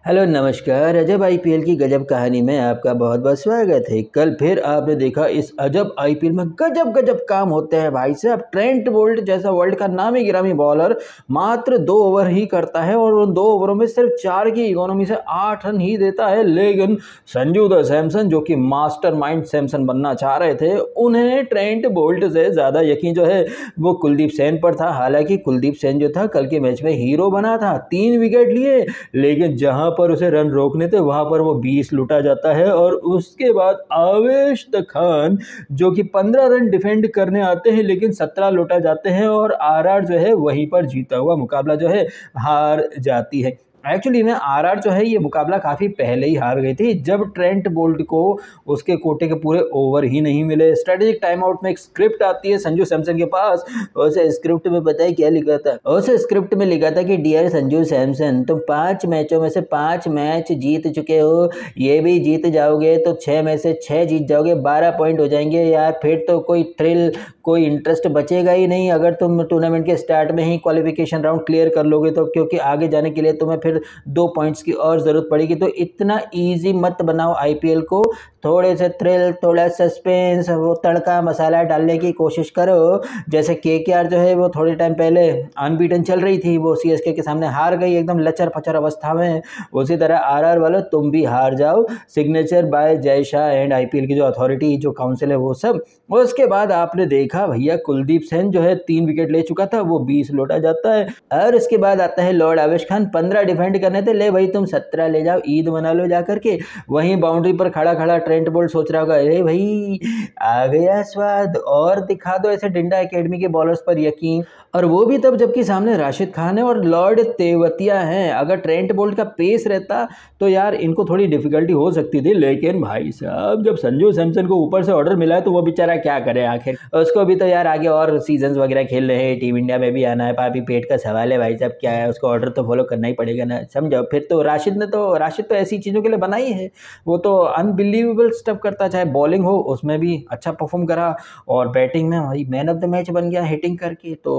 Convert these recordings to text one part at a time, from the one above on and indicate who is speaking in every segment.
Speaker 1: Hello नमस्कार। अजब IPL की गजब कहानी में आपका बहुत बहुत स्वागत है। कल फिर आपने देखा इस अजब आईपीएल में गजब गजब काम होते हैं भाई साहब। ट्रेंट बोल्ट जैसा वर्ल्ड का नामी गिरामी बॉलर मात्र 2 ओवर ही करता है और उन 2 ओवरों में सिर्फ 4 की इकोनॉमी से 8 रन ही देता है। लेकिन संजू द सैमसन जो कि मास्टरमाइंड सैमसन बनना चाह रहे थे, उन्हें ट्रेंट बोल्ट से ज़्यादा यकीन जो है वो कुलदीप सेन पर था। हालांकि कुलदीप सेन जो था कल के मैच में हीरो बना था, 3 विकेट लिए, लेकिन जहां पर उसे रन रोकने थे वहां पर वो 20 लुटा जाता है। और उसके बाद आवेश खान जो कि 15 रन डिफेंड करने आते हैं लेकिन 17 लुटा जाते हैं और आरआर जो है वहीं पर जीता हुआ मुकाबला जो है हार जाती है। एक्चुअली में आरआर जो है ये मुकाबला काफ़ी पहले ही हार गई थी, जब ट्रेंट बोल्ट को उसके कोटे के पूरे ओवर ही नहीं मिले। स्ट्रेटेजिक टाइम आउट में एक स्क्रिप्ट आती है संजू सैमसन के पास। उसे स्क्रिप्ट में पता है क्या लिखा था? उसे स्क्रिप्ट में लिखा था कि डियर संजू सैमसन, तुम 5 मैचों में से 5 मैच जीत चुके हो, ये भी जीत जाओगे तो 6 में से 6 जीत जाओगे, 12 पॉइंट हो जाएंगे यार। फिर तो कोई थ्रिल, कोई इंटरेस्ट बचेगा ही नहीं अगर तुम टूर्नामेंट के स्टार्ट में ही क्वालिफिकेशन राउंड क्लियर कर लोगे तो, क्योंकि आगे जाने के लिए तुम्हें फिर 2 पॉइंट्स की और ज़रूरत पड़ेगी। तो इतना इजी मत बनाओ आईपीएल को, थोड़े से थ्रिल, थोड़ा सस्पेंस, वो तड़का मसाला डालने की कोशिश करो। जैसे केकेआर जो है वो थोड़े टाइम पहले अनबीटन चल रही थी, वो सीएसके के सामने हार गई एकदम लचर पचर अवस्था में। उसी तरह आरआर वालों तुम भी हार जाओ। Signature bye Jay Shah and IPL की जो अथॉरिटी, जो काउंसिल है वो सब। उसके बाद आपने देखा भैया कुलदीप सेन जो है 3 विकेट ले चुका था, वो 20 लौटा जाता है। और इसके बाद आता है लॉर्ड आवेश खान, 15 डिफेंड करने थे, ले भाई तुम 17 ले जाओ, ईद मना लो जा करके। वहीं बाउंड्री पर खड़ा खड़ा ट्रेंट बोल्ट सोच रहा होगा, अरे भाई आ गया स्वाद, और दिखा दो ऐसे डिंडा एकेडमी के बॉलर्स पर यकीन। और वो भी तब जबकि सामने राशिद खान है और लॉर्ड तेवतिया हैं। अगर ट्रेंट बोल्ट का पेस रहता तो यार इनको थोड़ी डिफिकल्टी हो सकती थी, लेकिन भाई साहब जब संजू सैमसन को ऊपर से ऑर्डर मिला है तो वो बेचारा क्या करे आखिर। उसको भी तो यार आगे और सीजन्स वगैरह खेल रहे हैं, टीम इंडिया में भी आना है, पापी पेट का सवाल है भाई साहब, क्या है, उसको ऑर्डर तो फॉलो करना ही पड़ेगा ना, समझो। फिर तो राशिद तो ऐसी चीज़ों के लिए बना ही है। वो तो अनबिलीवेबल स्टफ करता, चाहे बॉलिंग हो उसमें भी अच्छा परफॉर्म करा, और बैटिंग में भाई मैन ऑफ द मैच बन गया हिटिंग करके। तो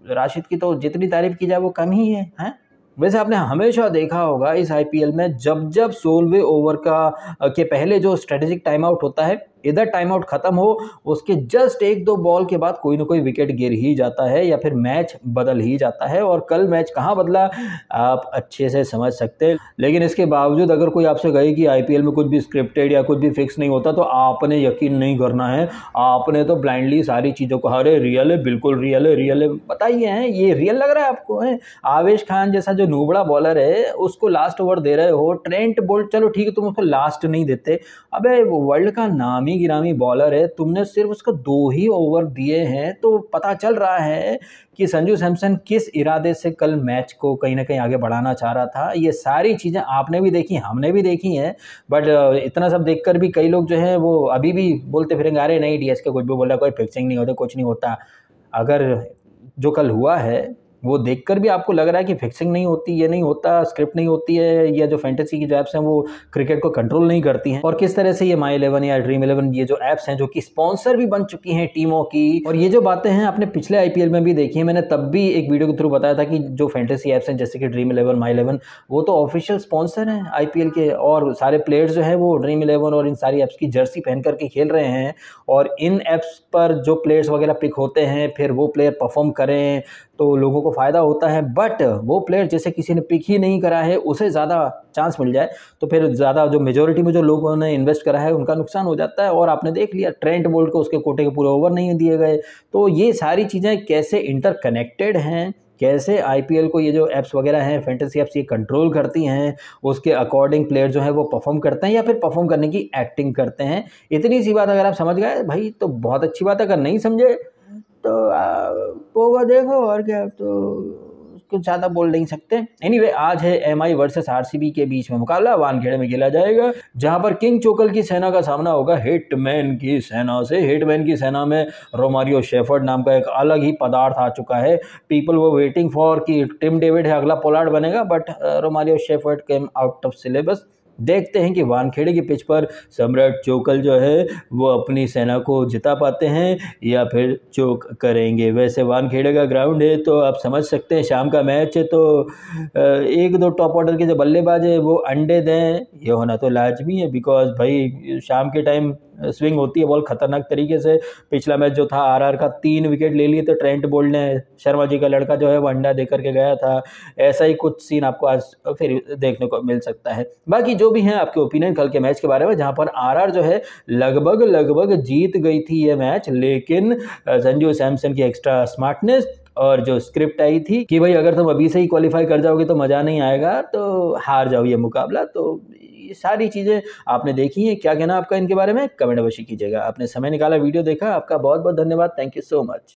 Speaker 1: राशिद की तो जितनी तारीफ की जाए वो कम ही है, हैं? वैसे आपने हमेशा देखा होगा इस आईपीएल में जब जब 16वें ओवर के पहले जो स्ट्रेटेजिक टाइम आउट होता है, इधर टाइम आउट खत्म हो उसके जस्ट 1-2 बॉल के बाद कोई ना कोई विकेट गिर ही जाता है या फिर मैच बदल ही जाता है। और कल मैच कहाँ बदला आप अच्छे से समझ सकते हैं। लेकिन इसके बावजूद अगर कोई आपसे कहे कि आईपीएल में कुछ भी स्क्रिप्टेड या कुछ भी फिक्स नहीं होता तो आपने यकीन नहीं करना है। आपने तो ब्लाइंडली सारी चीज़ों को, अरे रियल है, बिल्कुल रियल है, रियल है, बताइए हैं ये रियल लग रहा है आपको? है आवेश खान जैसा जो नूबड़ा बॉलर है उसको लास्ट ओवर दे रहे हो। ट्रेंट बोल्ट चलो ठीक है तुम उसको लास्ट नहीं देते, अबे वर्ल्ड का नामी गिरामी बॉलर है, तुमने सिर्फ उसको 2 ही ओवर दिए हैं। तो पता चल रहा है कि संजू सैमसन किस इरादे से कल मैच को कहीं ना कहीं आगे बढ़ाना चाह रहा था। ये सारी चीज़ें आपने भी देखी, हमने भी देखी हैं, बट इतना सब देखकर भी कई लोग जो हैं वो अभी भी बोलते फिरेंगे, अरे नहीं डीएसके कुछ भी बोल रहा, कोई फिक्सिंग नहीं होता, कुछ नहीं होता। अगर जो कल हुआ है वो देखकर भी आपको लग रहा है कि फिक्सिंग नहीं होती, ये नहीं होता, स्क्रिप्ट नहीं होती है, या जो फैंटेसी की जो ऐप्स हैं वो क्रिकेट को कंट्रोल नहीं करती हैं, और किस तरह से ये माई 11 या ड्रीम 11 ये जो ऐप्स हैं जो कि स्पॉन्सर भी बन चुकी हैं टीमों की। और ये जो बातें हैं आपने पिछले आईपीएल में भी देखी है, मैंने तब भी एक वीडियो के थ्रू बताया था कि जो फैंटेसी ऐप्स हैं जैसे कि ड्रीम 11, माई 11, वो तो ऑफिशियल स्पॉन्सर हैं आईपीएल के, और सारे प्लेयर्स जो है वो ड्रीम 11 और इन सारी ऐप्स की जर्सी पहन करके खेल रहे हैं। और इन ऐप्स पर जो प्लेयर्स वगैरह पिक होते हैं फिर वो प्लेयर परफॉर्म करें तो लोगों को फ़ायदा होता है। बट वो प्लेयर जैसे किसी ने पिक ही नहीं करा है उसे ज़्यादा चांस मिल जाए तो फिर ज़्यादा जो मेजोरिटी में जो लोगों ने इन्वेस्ट करा है उनका नुकसान हो जाता है। और आपने देख लिया ट्रेंट बोल्ट को उसके कोटे के पूरे ओवर नहीं दिए गए। तो ये सारी चीज़ें कैसे इंटरकनेक्टेड हैं, कैसे आईपीएल को ये जो ऐप्स वगैरह हैं फैंटेसी ऐप्स ये कंट्रोल करती हैं, उसके अकॉर्डिंग प्लेयर जो है वो परफॉर्म करते हैं या फिर परफॉर्म करने की एक्टिंग करते हैं। इतनी सी बात अगर आप समझ गए भाई तो बहुत अच्छी बात है, अगर नहीं समझे तो पोगो देखो, और क्या, तो कुछ ज़्यादा बोल नहीं सकते। एनीवे आज है एमआई वर्सेस आरसीबी के बीच में मुकाबला, वानखेड़े में खेला जाएगा, जहां पर किंग चोकल की सेना का सामना होगा हिटमैन की सेना से। हिटमैन की सेना में रोमारियो शेफर्ड नाम का एक अलग ही पदार्थ आ चुका है। पीपल वो वेटिंग फॉर कि टिम डेविड है अगला पोलार्ड बनेगा, but Romario shepherd came out of syllabus. देखते हैं कि वानखेड़े की पिच पर सम्राट चोकल जो है वो अपनी सेना को जिता पाते हैं या फिर चोक करेंगे। वैसे वानखेड़े का ग्राउंड है तो आप समझ सकते हैं शाम का मैच है तो एक दो टॉप ऑर्डर के जो बल्लेबाज है वो अंडे दें ये होना तो लाजमी है, बिकॉज भाई शाम के टाइम स्विंग होती है बॉल खतरनाक तरीके से। पिछला मैच जो था आरआर का 3 विकेट ले लिए, तो ट्रेंट बोल्ट ने, शर्मा जी का लड़का जो है वो अंडा दे करके गया था। ऐसा ही कुछ सीन आपको आज फिर देखने को मिल सकता है। बाकी जो भी है आपके ओपिनियन कल के मैच के बारे में, जहां पर आरआर जो है लगभग लगभग जीत गई थी ये मैच, लेकिन संजू सैमसन की एक्स्ट्रा स्मार्टनेस और जो स्क्रिप्ट आई थी कि भाई अगर तुम अभी से ही क्वालिफाई कर जाओगे तो मज़ा नहीं आएगा, तो हार जाओ ये मुकाबला। तो ये सारी चीज़ें आपने देखी हैं। क्या कहना आपका इनके बारे में, कमेंट अवश्य कीजिएगा। आपने समय निकाला, वीडियो देखा, आपका बहुत बहुत धन्यवाद। Thank you so much.